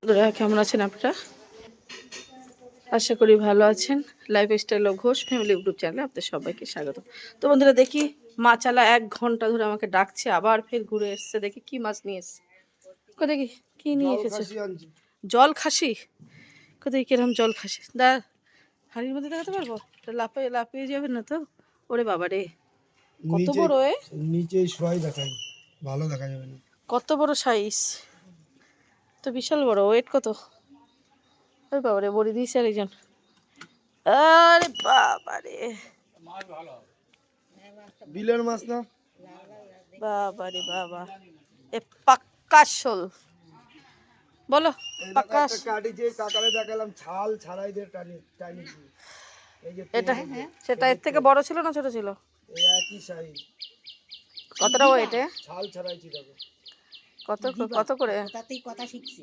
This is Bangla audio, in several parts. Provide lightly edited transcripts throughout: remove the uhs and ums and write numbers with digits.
বন্ধুরা কেমন আছেন আপনারা? আশা করি ভালো আছেন। Lifestyle of Ghosh family YouTube চ্যানেলে আপনাদের সবাইকে স্বাগত। তো বন্ধুরা দেখি মাছালা 1 ঘন্টা ধরে আমাকে ডাকছে, আবার ফের ঘুরে এসছে। দেখি কি মাছ নিয়ে এসছে। দেখি কি নিয়ে এসেছে। জল খাসি। দেখি কিরকম জল খাসি। হাড়ির মধ্যে দেখাতে পারবো? লাফিয়ে লাফিয়ে যাবে না তো? ওরে বাবা রে, কত বড়! নিচে শোয়াই দেখায়, ভালো দেখা যাবে না। কত বড় সাইজ, তো বিশাল বড়। ওয়েট কত? ওই বাবা রে, বড়ি দিয়েছে আরেকজন। আরে বাবা রে, বিলের মাছ না? বাবা রে বাবা, এ পাক্কা শোল। বলো পাক্কা। কাটিছে কাকারে দেখালাম, ছাল ছাড়াই দিয়ে টানি। এই যে এটা সেটা এর থেকে বড় ছিল না ছোট ছিল? এই একই সাইজ। কতটা ওয়েট? ছাল ছাড়াইছি দেখো। কত কত করে? তাতেই কথা শিখছি।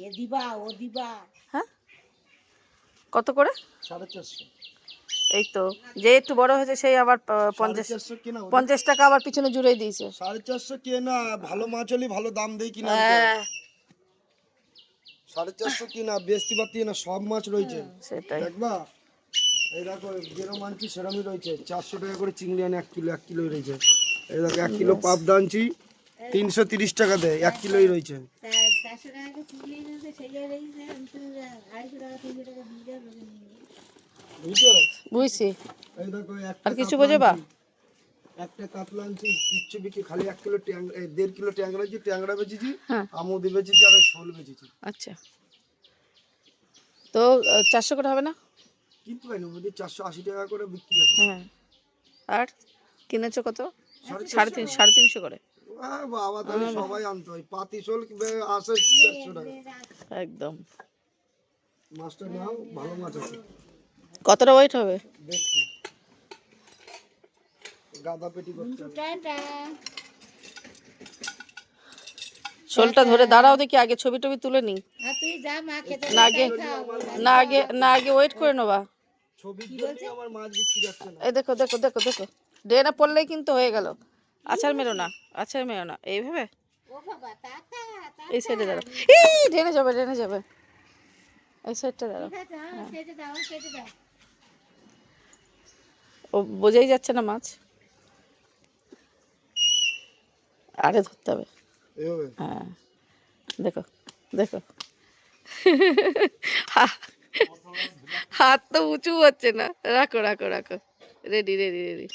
এ দিবা ও দিবা। হ্যাঁ, কত করে? 450। এই তো, যে একটু বড় হয়েছে সেই আবার 50 টাকা আবার পিছনে জুড়ে দিয়েছে। 450 কেনা, ভালো মাছ হলে ভালো দাম দেই কিনা। 450 কিনা, বেশি বাতি না, সব মাছ রয়েছে সেটাই। দেখবা, এই দেখো যেরকম আনছি সেরকমই রয়েছে। 400 টাকা করে চিংড়ি আনে 1 কিলো রয়েছে। এই দেখো 1 কিলো পাবদা আনছি 330 টাকা দেয়, 1 কিলোই রয়েছে। 400 টাকা চিংড়ি নিতে সেই রয়েছে, 250 টাকা 300 টাকা দিয়ে বুঝছো? বুঝছি। এই দেখো আর কিছু বোঝাবা? একটা কাতলা আনছি, কিচ্ছু বিক্রি, খালি 1 কিলো 1.5 কিলো ট্যাংরা আনছি, ট্যাংরা বেচেছি, আমুদি বেচেছি, আর শোল বেচেছি। আচ্ছা, তো 400 করে হবে না? কিন্তু পাই না, 480 টাকা করে বিক্রি হচ্ছে। হ্যাঁ, আর কিনেছো কত? 350 করে। বাবা, তাহলে সবাই আনতে হয়। পাতি শোল আসে 400 টাকা একদম। মাছটা নাও, ভালো মাছ আছে। কতটা ওয়েট হবে দেখছি, গাদা পেটি করতে হবে। শোলটা ধরে দাঁড়াও দেখি, আগে ছবি টবি তুলে নি। তুই যা মা খেতে না আগে ওয়েট করে নেবা। ছবির জন্য আমার মাছ বিক্রি যাচ্ছে না। এই দেখো দেখো দেখো দেখো, ড্রেনে পড়লেই কিন্তু হয়ে গেল। আছাড় মেরো না, আছাড় মেরো না, এইভাবে। এই সাইডে দাঁড়াও। ড্রেনে যাবে, ড্রেনে যাবে। এই সাইডটা দাঁড়াও। ও বোঝাই যাচ্ছে না মাছ। আরে ধরতে হবে। হ্যাঁ, দেখো দেখো, হাত তো উঁচু হচ্ছে না। রাখো রাখো রাখো, রেডি রেডি রেডি।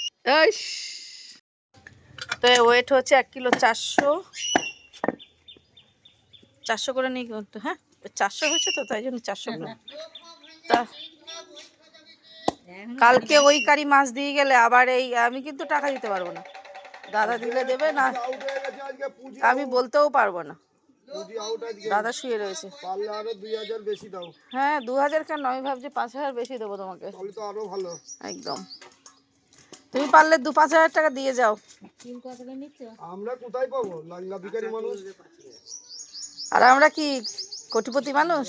তো ওয়েট হচ্ছে 1 কিলো 400 করে নিই কিন্তু। হ্যাঁ, 400 হয়েছে তো, তাই জন্য 400 করে। তা কালকে ওই কারি মাছ দিয়ে গেলে আবার এই আমি কিন্তু টাকা দিতে পারবো না। দাদা দিলে দেবে না, আমি বলতেও পারবো না। দাদা শুয়ে রয়েছে। হ্যাঁ, 2000 কেন, আমি ভাবছি 5000 বেশি দেবো তোমাকে। একদম, তুমি পারলে 5,000 টাকা দিয়ে যাও। আমরা কোথায় পাবো, লাঙ্গা ভিখারি মানুষ। আর আমরা কি কোটিপতি মানুষ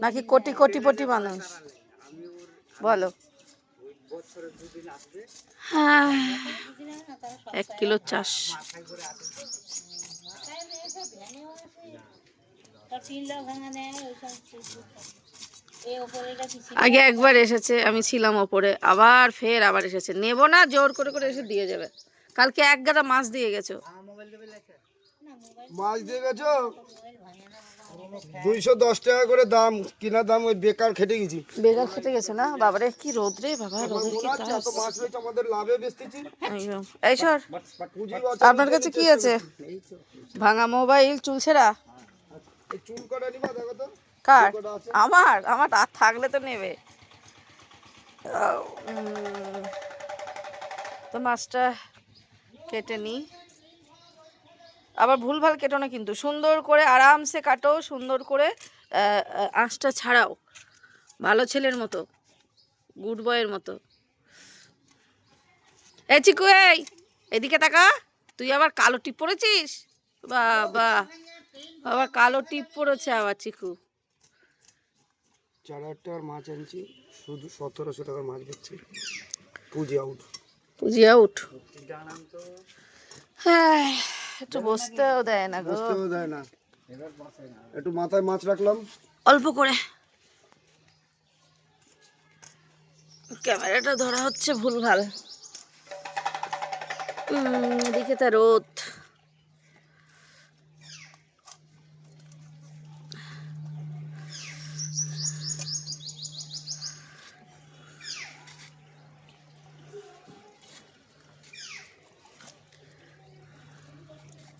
নাকি কোটিপতি মানুষ? বলো। 1 কিলো 400। আগে একবার এসেছে, আমি ছিলাম ওপরে, আবার ফের আবার এসেছে। নেব না, জোর করে করে এসে দিয়ে যাবে। কালকে 1 গাদা মাছ দিয়ে গেছো। মাছ দিয়ে গেছো 210 টাকা করে দাম, কিনা দাম। ওই বেকার খেটে গেছি। বেকার খেটে গেছে না বাবারে, কি রোদ রে বাবা, রোদের কি তাপ। এত মাছ রয়েছে, আমাদের লাভে বেচতেছি। একদম। এই সর, আপনার কাছে কি আছে? ভাঙা মোবাইল, চুল ছেঁড়া। চুল কাটা নিবা, দেখো তো। কার? আমার আমার আর থাকলে তো নেবে। তো মাছটা কেটে নিই। আবার ভুলভাল কেটো না কিন্তু, সুন্দর করে আরামসে কাটো, সুন্দর করে আঁশটা ছাড়াও, ভালো ছেলের মতো, গুড বয়ের মতো। এই চিকু, এই এদিকে তাকা। তুই আবার কালো টিপ পরেছিস? বাবা, আবার কালো টিপ পরেছে আবার চিকু। 4,000 টাকার মাছ আনছি, শুধু 1700 টাকার মাছ বেচছি। পুজি আউট, পুজি আউট। হ্যাঁ, একটু বসতেও দেয় না গো, বসতেও দেয় না। একটু মাথায় মাছ রাখলাম। অল্প করে ক্যামেরাটা ধরা হচ্ছে ভুলভাল। এদিকে তা রোদ।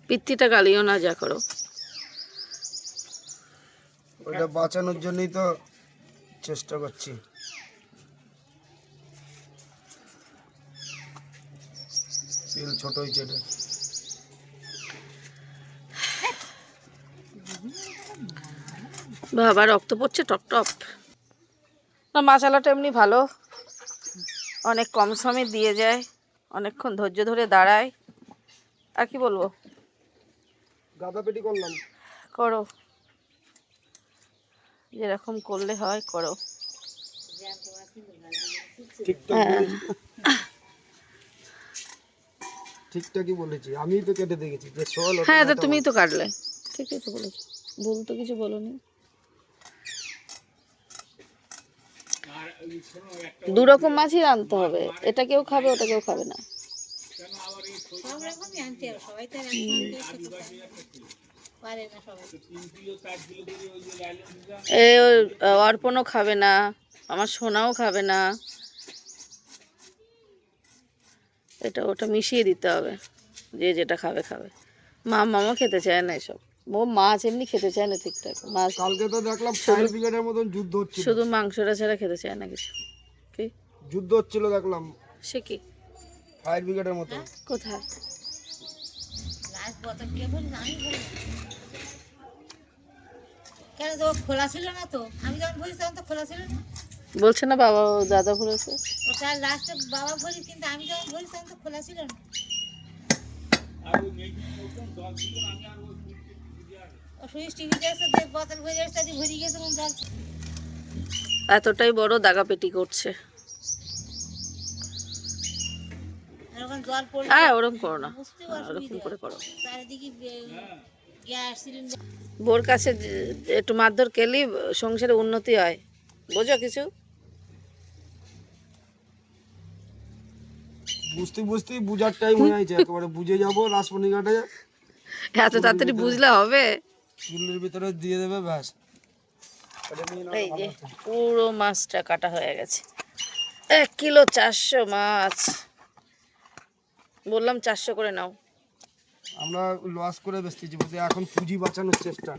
পিত্তিটা গালিও না, যা করো। ওইটা বাঁচানোর জন্যই তো চেষ্টা করছি। তেল ছোট হয়েছে এটা। বাবা রক্ত পড়ছে টপ টপ। না, মশলাটা এমনি ভালো, অনেক কম সময়ে দিয়ে যায়, অনেকক্ষণ ধৈর্য ধরে দাঁড়ায়। আর কি বলবো, গাদা পেটি করলাম। করো, যেরকম করলে হয় করো। ঠিকঠাক বলেছি, ঠিকঠাকই বলেছি। আমিই তো কেটে দেখেছি যে শোল। হ্যাঁ, তো তুমিই তো কাটলে, ঠিকই তো বলেছো, ভুল তো কিছু বলোনি। দু রকম মাছই রাঁধতে হবে, এটা কেউ খাবে ওটা কেউ খাবে না। সব রকমই আনতে হবে, সবাই তো আর এক সমান করে খেতে পারে না সবাই। অর্পণও খাবে না, আমার সোনাও খাবে না, এটা ওটা মিশিয়ে দিতে হবে, যে যেটা খাবে খাবে। মামাও খেতে চায় না এসব, ও মাছ এমনি খেতে চায় না ঠিকঠাক। মাছ কালকে তো দেখলাম ফায়ার ব্রিগেডের মতন যুদ্ধ হচ্ছিল। শুধু মাংসটা ছাড়া খেতে চায় না কিছু। কি যুদ্ধ হচ্ছিল দেখলাম, সে কি? ফায়ার ব্রিগেডের মতন। কোথায়? লাস্ট বোতল কে বলি আমি বলি কেন, তো খোলা ছিল না তো, আমি যখন বলি তখন তো খোলা ছিল না। বলছে না বাবা ও দাদা বলেছে। ওটা লাস্টে বাবা বলি, কিন্তু আমি যখন বলি তখন তো খোলা ছিল না। ও সুইচ টিভি দেখছে, যে বোতল ভরে যাচ্ছে, ভরে গেছে কোন জল। এতটাই বড় দাগাপেটি করছে। এরকম জল পড়লে হ্যাঁ, ওরকম করো না, বুঝতেও ওরকম অসুবিধা করে করো। চারিদিকে গ্যাস সিলিন্ডার। বোর কাছে একটু মারধর খেলি সংসারে উন্নতি হয়, বোঝো কিছু? বুঝতে বুঝতেই বুঝার টাইম হয়ে যাচ্ছে, একেবারে বুঝে যাবো রাসমণি ঘাটে। এত তাড়াতাড়ি বুঝলে হবে? চুলের ভিতরে দিয়ে দেবে, ব্যাস। এই যে পুরো মাছটা কাটা হয়ে গেছে, 1 কিলো 400 মাছ। বললাম 400 করে নাও। আমরা লস করে বেচতেছি, বলতে এখন পুঁজি বাঁচানোর চেষ্টা।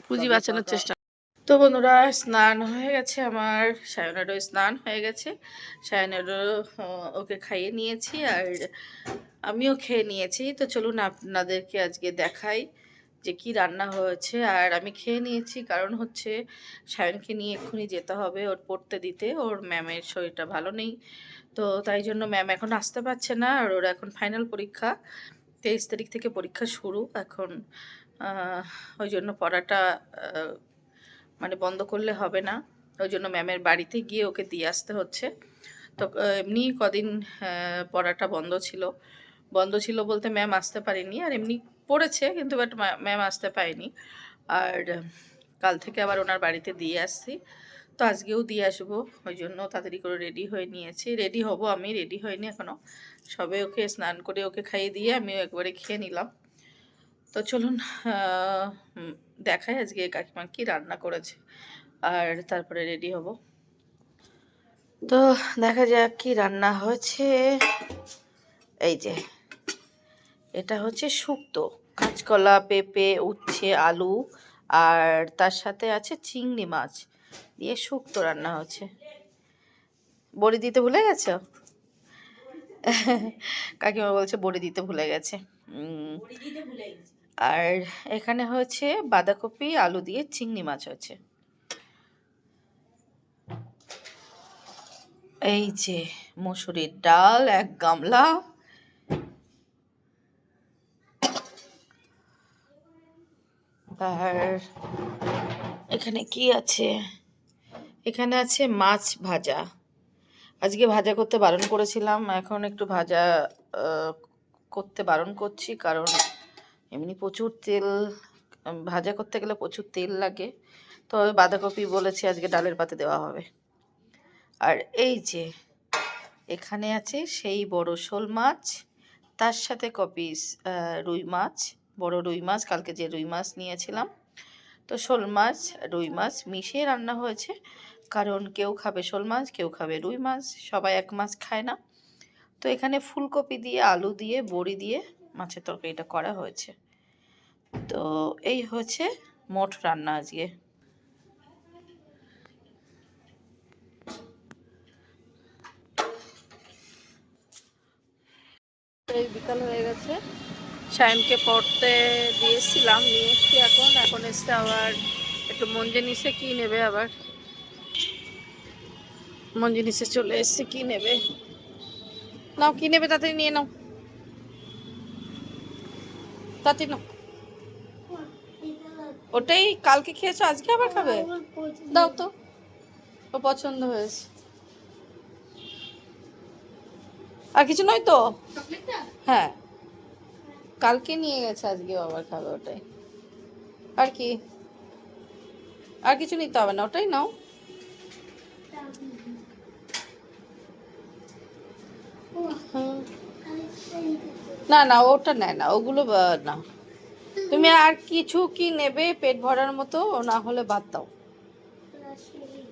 পুঁজি বাঁচানোর চেষ্টা। তো বন্ধুরা, স্নান হয়ে গেছে আমার, সায়নেরও স্নান হয়ে গেছে। সায়নেরও ওকে খাইয়ে নিয়েছি আর আমিও খেয়ে নিয়েছি। তো চলুন আপনাদেরকে আজকে দেখাই যে কি রান্না হয়েছে। আর আমি খেয়ে নিয়েছি কারণ হচ্ছে সায়নকে নিয়ে এক্ষুনি যেতে হবে ওর পড়তে দিতে, ওর ম্যামের শরীরটা ভালো নেই। তো তাই জন্য ম্যাম এখন আসতে পারছে না, আর ওর এখন ফাইনাল পরীক্ষা, 23 তারিখ থেকে পরীক্ষা শুরু এখন। ওই জন্য পড়াটা মানে বন্ধ করলে হবে না, ওই জন্য ম্যামের বাড়িতে গিয়ে ওকে দিয়ে আসতে হচ্ছে। তো এমনি কদিন পড়াটা বন্ধ ছিল বলতে ম্যাম আসতে পারেনি, আর এমনি পড়েছে কিন্তু বাট ম্যাম আসতে পারেনি। আর কাল থেকে আবার ওনার বাড়িতে দিয়ে আসছি, তো আজকেও দিয়ে আসবো, ওই জন্য তাড়াতাড়ি করে রেডি হয়ে নিয়েছি। রেডি হব, আমি রেডি হইনি এখনও, সবে ওকে স্নান করে ওকে খাইয়ে দিয়ে আমিও একবারে খেয়ে নিলাম। তো চলুন দেখাই আজকে কাকিমা কি রান্না করেছে, আর তারপরে রেডি হব। তো দেখা যাক কি রান্না হয়েছে। এই যে এটা হচ্ছে শুক্তো, কাঁচকলা, পেঁপে, উচ্ছে, আলু, আর তার সাথে আছে চিংড়ি মাছ দিয়ে শুক্তো রান্না হচ্ছে। বড়ি দিতে ভুলে গেছো? কাকিমা বলছে বড়ি দিতে ভুলে গেছে। আর এখানে হচ্ছে বাঁধাকপি আলু দিয়ে চিংড়ি মাছ হচ্ছে। এই যে মসুরির ডাল 1 গামলা, আর এখানে কি আছে, এখানে আছে মাছ ভাজা। আজকে ভাজা করতে বারণ করেছিলাম, এখন একটু ভাজা করতে বারণ করছি, কারণ এমনি প্রচুর তেল ভাজা করতে গেলে প্রচুর তেল লাগে। তো আমি বাঁধাকপি বলেছি আজকে ডালের পাতে দেওয়া হবে। আর এই যে এখানে আছে সেই বড় শোল মাছ, তার সাথে কপিস রুই মাছ, বড় রুই মাছ, কালকে যে রুই মাছ নিয়েছিলাম। তো শোল মাছ রুই মাছ মিশিয়ে রান্না হয়েছে, কারণ কেউ খাবে শোল মাছ, কেউ খাবে রুই মাছ, সবাই এক মাছ খায় না। তো এখানে ফুলকপি দিয়ে, আলু দিয়ে, বড়ি দিয়ে মাছের তরকারিটা করা হয়েছে। তো এই হচ্ছে মোট রান্না আজকে। এই বিকাল হয়ে গেছে, সায়নকে পড়তে দিয়েছিলাম, নিয়ে এসছি এখন এসছে আবার একটু মন জিনিসে কি নেবে, আবার মন জিনিসে চলে এসছে কি নেবে। নাও কি নেবে তাড়াতাড়ি নিয়ে নাও, তাড়াতাড়ি নাও। ওটাই কালকে খেয়েছো, আজকে আবার খাবে? দাও তো, ও পছন্দ হয়েছে। আর কিছু নয় তো? হ্যাঁ, কালকে নিয়ে গেছে, আজকে আবার খাবে ওটাই। আর কি, আর কিছু নিতে হবে না, ওটাই নাও। হুম। না না, ওটা নেয় না, ওগুলো না। তুমি আর কিছু কি নেবে পেট ভরার মতো, না হলে বাদ দাও।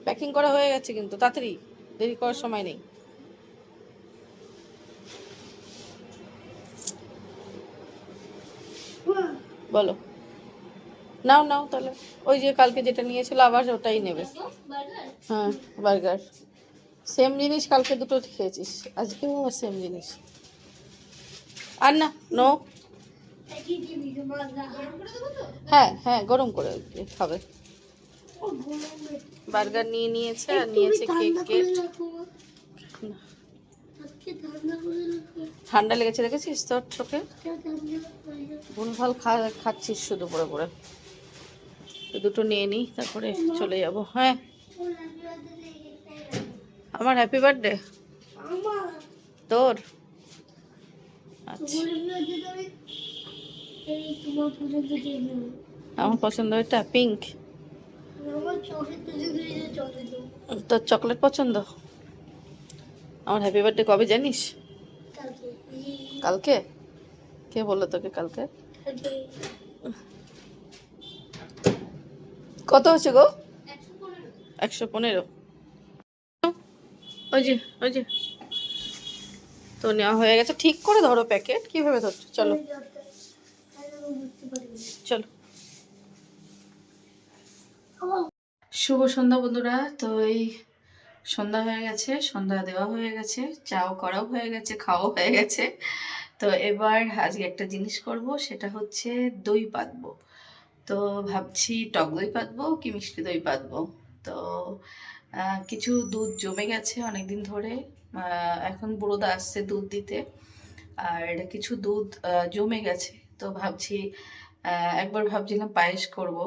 প্যাকিং করা হয়ে গেছে কিন্তু, তাড়াতাড়ি, দেরি করার সময় নেই। বলো, নাও নাও তাহলে। ওই যে কালকে যেটা নিয়েছিল আবার ওটাই নেবে। হ্যাঁ, বার্গার। সেম জিনিস, কালকে দুটো খেয়েছিস, আজকেও আবার সেম জিনিস। আর না, নো। হ্যাঁ হ্যাঁ, গরম করে খাবে। বার্গার নিয়ে নিয়েছে, আর নিয়েছে কেক। ঠান্ডা লেগেছে দেখেছিস তোর চোখে? ভুলভাল খাচ্ছিস শুধু পরে পরে। তো দুটো নিয়ে নিই, তারপরে চলে যাব। হ্যাঁ, আমার হ্যাপি বার্থডে তোর। আচ্ছা, আমার পছন্দ এটা পিঙ্ক। তোর চকলেট পছন্দ। আমার হ্যাপি বার্থডে কবে জানিস? কালকে। কে বললো তোকে কালকে? কত হচ্ছে গো? 115। ওই যে ওই যে, তো নেওয়া হয়ে গেছে। ঠিক করে ধরো প্যাকেট, কিভাবে ধরছো? চলো চলো। শুভ সন্ধ্যা বন্ধুরা। তো এই সন্ধ্যা হয়ে গেছে, সন্ধ্যা দেওয়া হয়ে গেছে, চাও করাও হয়ে গেছে, খাওয়াও হয়ে গেছে। তো এবার আজকে একটা জিনিস করব, সেটা হচ্ছে দই পাতবো। তো ভাবছি টক দই পাতবো কি মিষ্টি দই পাতবো। তো কিছু দুধ জমে গেছে অনেক দিন ধরে, এখন বুড়োদা আসছে দুধ দিতে, আর কিছু দুধ জমে গেছে। তো ভাবছি একবার ভাবছিলাম পায়েস করব,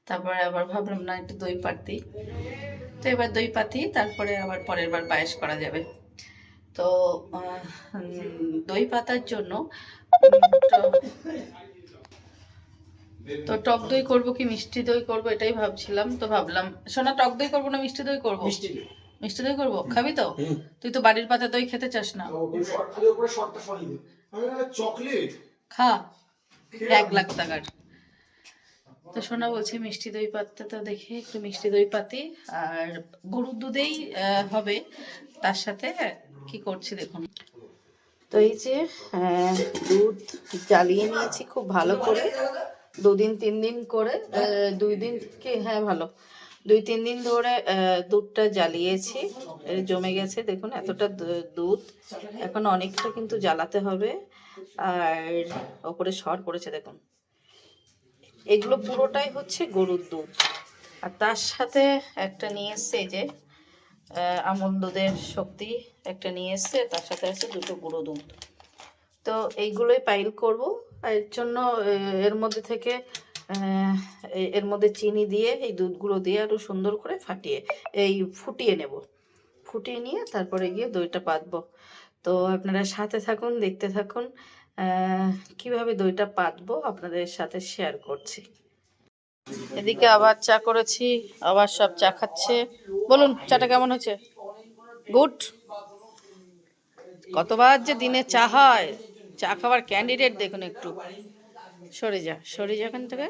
তারপরে আবার ভাবলাম না একটু দই পাতি। তো এবার দই পাতি, তারপরে আবার পরের বার পায়েস করা যাবে। তো দই পাতার জন্য তো টক দই করবো কি মিষ্টি দই করবো এটাই ভাবছিলাম। তো ভাবলাম, শোনা, টক দই করবো না মিষ্টি দই করবো? মিষ্টি দই করবো, খাবি তো? তুই তো বাড়ির পাতা দই খেতে চাস না। খা, 1 লাখ টাকার। তো সোনা বলছে মিষ্টি দই পাততে, তো দেখে একটু মিষ্টি দই পাতি, আর গরুর দুধেই হবে। তার সাথে কি করছি দেখুন। তো এই যে দুধ জ্বালিয়ে নিয়েছি খুব ভালো করে, 2-3 দিন করে, 2 দিন কি, হ্যাঁ ভালো, 2-3 দিন ধরে দুধটা জ্বালিয়েছি। জমে গেছে দেখুন এতটা দুধ, এখন অনেকটা কিন্তু জ্বালাতে হবে। আর ওপরে সর পড়েছে দেখুন। এগুলো পুরোটাই হচ্ছে গরুর দুধ। আর তার সাথে একটা নিয়ে এসছে, এই যে আমুল দুধের শক্তি একটা নিয়ে এসছে, তার সাথে আছে 2টো গুঁড়ো দুধ। তো এইগুলোই পাইল করব। এর জন্য এর মধ্যে থেকে এর মধ্যে চিনি দিয়ে, এই দুধগুলো দিয়ে আরো সুন্দর করে ফুটিয়ে নেব। ফুটিয়ে নিয়ে তারপরে গিয়ে দইটা পাতবো। তো আপনারা সাথে থাকুন, দেখতে থাকুন কিভাবে দইটা পাতবো, আপনাদের সাথে শেয়ার করছি। এদিকে আবার চা করেছি, আবার সব চা খাচ্ছে। বলুন চাটা কেমন হয়েছে? গুড। কতবার যে দিনে চা হয়, চা খাবার ক্যান্ডিডেট দেখুন একটু। সরে যা, সরে যা এখান থেকে।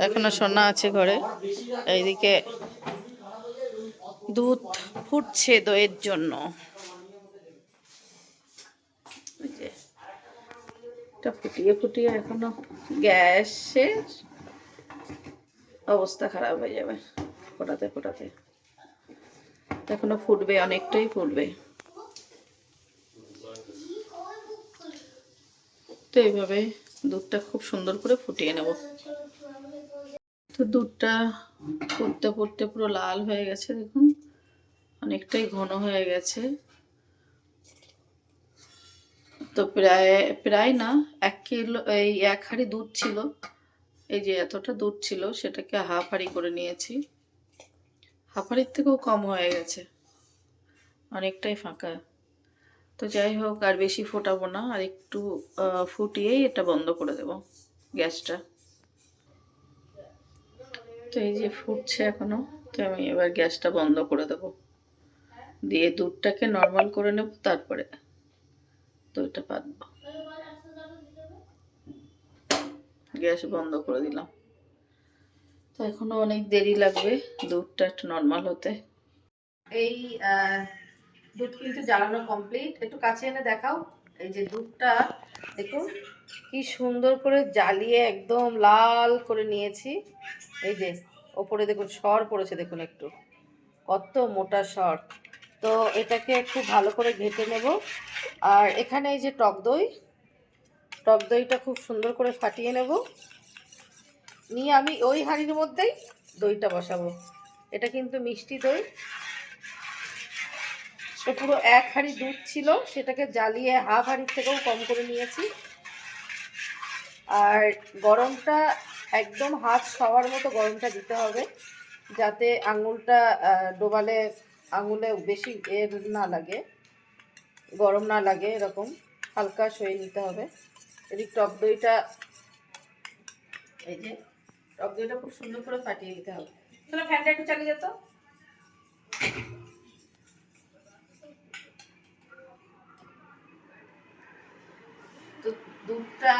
এখনো সোনা আছে ঘরে। এইদিকে দুধ ফুটছে দইয়ের জন্য। ওই যে, এটা ফুটিয়ে ফুটিয়ে এখনো গ্যাসের অবস্থা খারাপ হয়ে যাবে ফোটাতে ফোটাতে। এখনো ফুটবে, অনেকটাই ফুটবে। তো এইভাবে দুধটা খুব সুন্দর করে ফুটিয়ে নেব। তো দুধটা ফুটতে ফুটতে পুরো লাল হয়ে গেছে দেখুন, অনেকটাই ঘন হয়ে গেছে। তো প্রায় প্রায় না, 1 কিলো, এই 1 হাঁড়ি দুধ ছিল। এই যে এতটা দুধ ছিল, সেটাকে হাফ হাঁড়ি করে নিয়েছি। হাফ হাঁড়ির থেকেও কম হয়ে গেছে, অনেকটাই ফাঁকা। তো যাই হোক, আর বেশি ফোটাবো না, আর একটু ফুটিয়েই এটা বন্ধ করে দেব গ্যাসটা। তো এই যে ফুটছে এখনো, তো আমি এবার গ্যাসটা বন্ধ করে দেব, দিয়ে দুধটাকে নর্মাল করে নেব, তারপরে দইটা পাতবো। গ্যাস বন্ধ করে দিলাম। তো এখনো অনেক দেরি লাগবে দুধটা একটু নর্মাল হতে। এই দুধ কিন্তু জ্বালানো কমপ্লিট, একটু কাছে এনে দেখাও। এই যে দুধটা দেখুন কি সুন্দর করে জ্বালিয়ে একদম লাল করে নিয়েছি। এই যে ওপরে দেখুন সর পড়েছে, দেখুন একটু কত মোটা সর। তো এটাকে খুব ভালো করে ঘেঁটে নেব। আর এখানে এই যে টক দই, টক দইটা খুব সুন্দর করে ফাটিয়ে নেব, নিয়ে আমি ওই হাঁড়ির মধ্যেই দইটা বসাবো। এটা কিন্তু মিষ্টি দই। তো পুরো 1 হাঁড়ি দুধ ছিল, সেটাকে জ্বালিয়ে হাফ হাঁড়ির থেকেও কম করে নিয়েছি। আর গরমটা একদম হাত সবার মতো গরমটা দিতে হবে, যাতে আঙুলটা ডোবালে আঙুলে বেশি না লাগে, গরম না লাগে, এরকম হালকা সয়ে নিতে হবে। এদিক টক দইটা, এই যে টক দইটা খুব সুন্দর করে ফাটিয়ে নিতে হবে। তাহলে ফ্যানটা একটু চালিয়ে যেত। তো দুধটা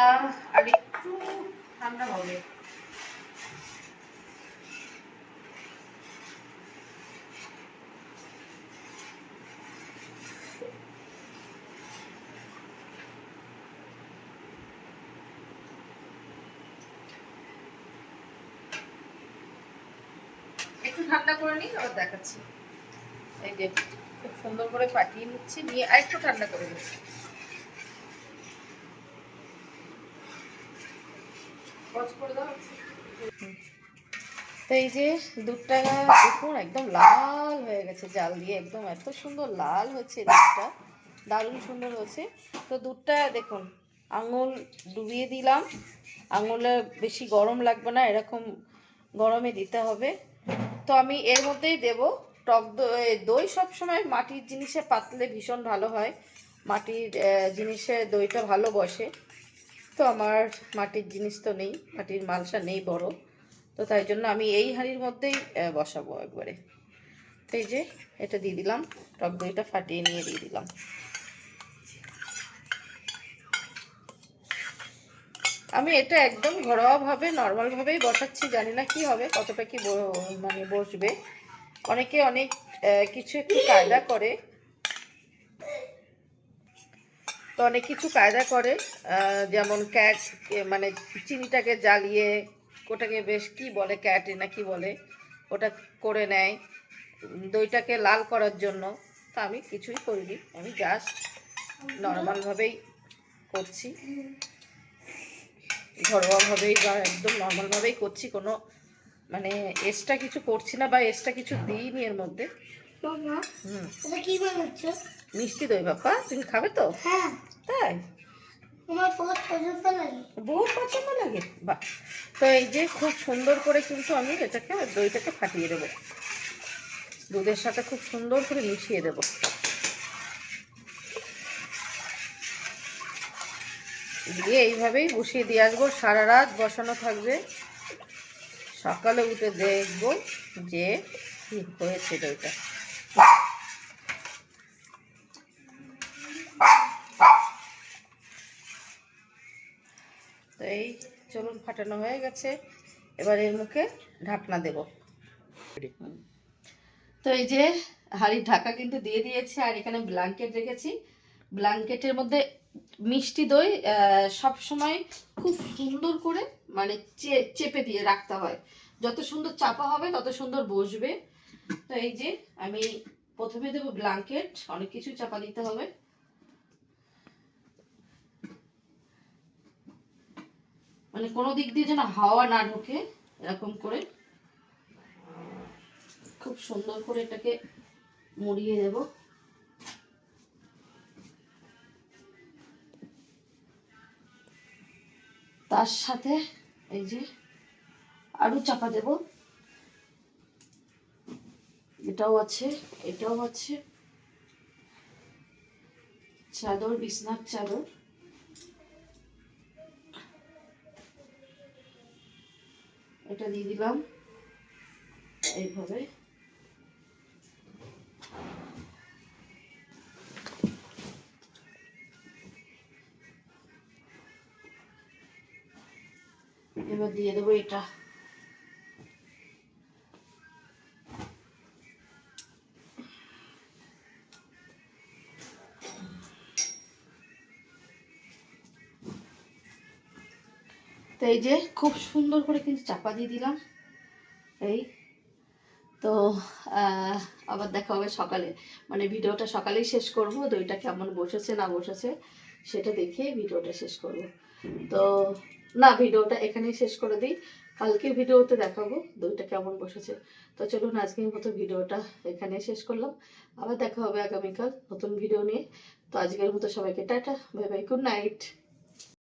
আর একটু ঠান্ডা হবে। একটু ঠান্ডা করে নিই, আবার দেখাচ্ছি। এই যে খুব সুন্দর করে ফাটিয়ে নিচ্ছি, নিয়ে আর একটু ঠান্ডা করে নিচ্ছি। তো এই যে দুধটা দেখুন একদম লাল হয়ে গেছে, জাল দিয়ে একদম এত সুন্দর লাল হচ্ছে দুধটা, দারুণ সুন্দর হয়েছে। তো দুধটা দেখুন আঙুল ডুবিয়ে দিলাম, আঙুলে বেশি গরম লাগবে না, এরকম গরমে দিতে হবে। তো আমি এর মধ্যেই দেব টক দই। দই সবসময় মাটির জিনিসে পাতলে ভীষণ ভালো হয়, মাটির জিনিসে দইটা ভালো বসে। তো আমার মাটির জিনিস তো নেই, মাটির মালসা নেই বড়, তো তাই জন্য আমি এই হাঁড়ির মধ্যেই বসাবো একবারে। তো এই যে এটা দিয়ে দিলাম, টক দইটা ফাটিয়ে নিয়ে দিয়ে দিলাম। আমি এটা একদম ঘরোয়াভাবে নর্মালভাবেই বসাচ্ছি, জানি না কি হবে, কতটা কি মানে বসবে। অনেকে অনেক কিছু একটু কায়দা করে, তো অনেক কিছু কায়দা করে, যেমন ক্যাট, মানে চিনিটাকে জ্বালিয়ে ওটাকে বেশ কি বলে, ক্যাটে না কি বলে, ওটা করে নেয় দইটাকে লাল করার জন্য। তা আমি কিছুই করিনি, আমি জাস্ট নর্মালভাবেই করছি, ঘরোয়াভাবেই বা একদম নর্মালভাবেই করছি, কোনো মানে এক্সট্রা কিছু করছি না বা এক্সট্রা কিছু দিইনি এর মধ্যে। মিষ্টি দই বাপ্পা, তুমি খাবে তো? হ্যাঁ। তাই আমার বহুত পছন্দ লাগে, বাহ। তো এই যে খুব সুন্দর করে কিন্তু আমি এটাকে দইটাকে ফাটিয়ে দেবো, দুধের সাথে খুব সুন্দর করে মিশিয়ে দেবো। দিয়ে এইভাবেই বসিয়ে দিয়ে আসবো, সারা রাত বসানো থাকবে। সকালে উঠে দেখবো যে কি হয়েছে দইটা। তো এই চলুন, ফাটানো হয়ে গেছে, এবার এর মুখে ঢাকনা দেব। তো এই যে হাঁড়ির ঢাকা কিন্তু দিয়ে দিয়েছি, আর এখানে ব্ল্যাঙ্কেট রেখেছি। ব্ল্যাঙ্কেটের মধ্যে মিষ্টি দই সব সময় খুব সুন্দর করে মানে চেপে দিয়ে রাখতে হয়, যত সুন্দর চাপা হবে তত সুন্দর বসবে। তো এই যে আমি প্রথমে দেবো ব্ল্যাঙ্কেট, অনেক কিছু চাপা দিতে হবে। মানে কোনো দিক দিয়ে যেন হাওয়া না ঢোকে, এরকম করে খুব সুন্দর করে এটাকে মুড়িয়ে দেব। তার সাথে এই যে আরো চাপা দেব, এটাও আছে, এটাও আছে, চাদর, বিছনার চাদর, এটা দিয়ে দিলাম এইভাবে। এবার দিয়ে দেবো এটা। তো এই যে খুব সুন্দর করে কিন্তু চাপা দিয়ে দিলাম। এই তো আবার দেখা হবে সকালে, মানে ভিডিওটা সকালেই শেষ করব। দইটা কেমন বসেছে না বসেছে সেটা দেখে ভিডিওটা শেষ করব। তো না, ভিডিওটা এখানেই শেষ করে দিই, কালকে ভিডিওতে দেখাবো দইটা কেমন বসেছে। তো চলুন, আজকের মতো ভিডিওটা এখানেই শেষ করলাম, আবার দেখা হবে আগামীকাল নতুন ভিডিও নিয়ে। তো আজকের মতো সবাইকে tata, bye bye, good night.